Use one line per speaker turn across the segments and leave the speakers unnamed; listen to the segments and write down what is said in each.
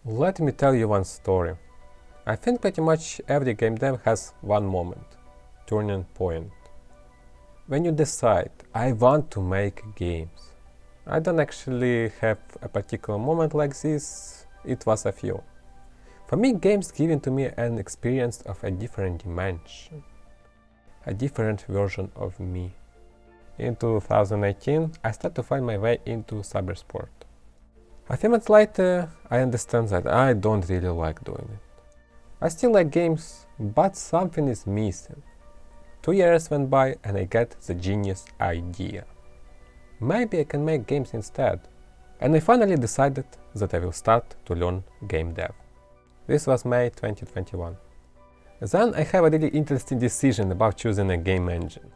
Let me tell you one story. I think pretty much every game dev has one moment, turning point. When you decide, I want to make games. I don't actually have a particular moment like this, it was a few. For me, games given to me an experience of a different dimension, a different version of me. In 2018, I started to find my way into cybersport. A few months later, I understand that I don't really like doing it. I still like games, but something is missing. 2 years went by and I get the genius idea. Maybe I can make games instead. And I finally decided that I will start to learn game dev. This was May 2021. Then I have a really interesting decision about choosing a game engine.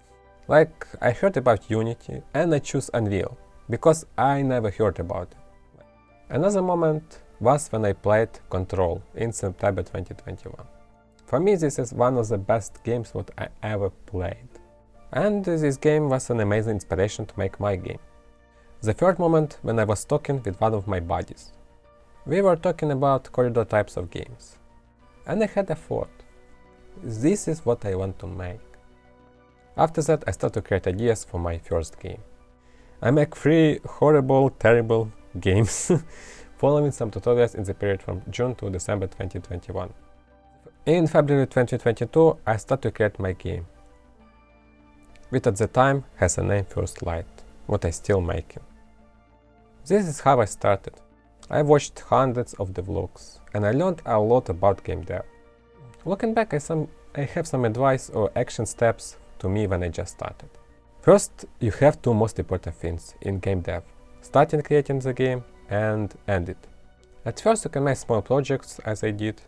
Like, I heard about Unity and I choose Unreal, because I never heard about it. Another moment was when I played Control in September 2021. For me, this is one of the best games what I ever played. And this game was an amazing inspiration to make my game. The third moment when I was talking with one of my buddies. We were talking about corridor types of games. And I had a thought. This is what I want to make. After that, I started to create ideas for my first game. I make 3 horrible, terrible games, following some tutorials in the period from June to December 2021. In February 2022, I started to create my game, which at the time has a name First Light, what I still making. This is how I started. I watched hundreds of devlogs, and I learned a lot about game dev. Looking back, I have some advice or action steps to me when I just started. First, you have 2 most important things in game dev: starting creating the game and end it. At first you can make small projects, as I did.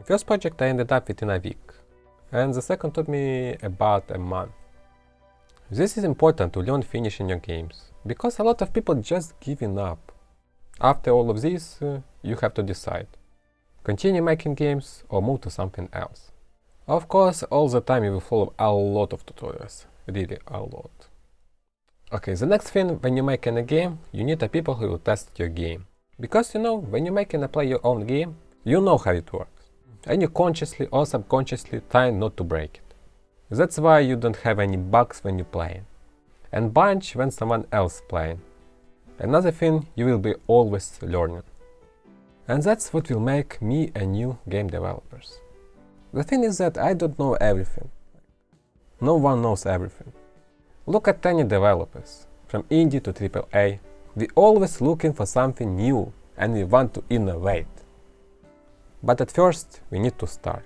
First project I ended up within a week, and the second took me about a month. This is important to learn finishing your games, because a lot of people just giving up. After all of this, you have to decide. Continue making games or move to something else. Of course, all the time you will follow a lot of tutorials, really a lot. Okay, the next thing, when you're making a game, you need a people who will test your game. Because when you're making a play your own game, you know how it works. And you consciously or subconsciously try not to break it. That's why you don't have any bugs when you're playing. And bunch when someone else playing. Another thing, you will be always learning. And that's what will make me and you game developers. The thing is that I don't know everything. No one knows everything. Look at any developers, from indie to AAA, we always looking for something new and we want to innovate. But at first we need to start,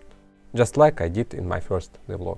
just like I did in my first devlog.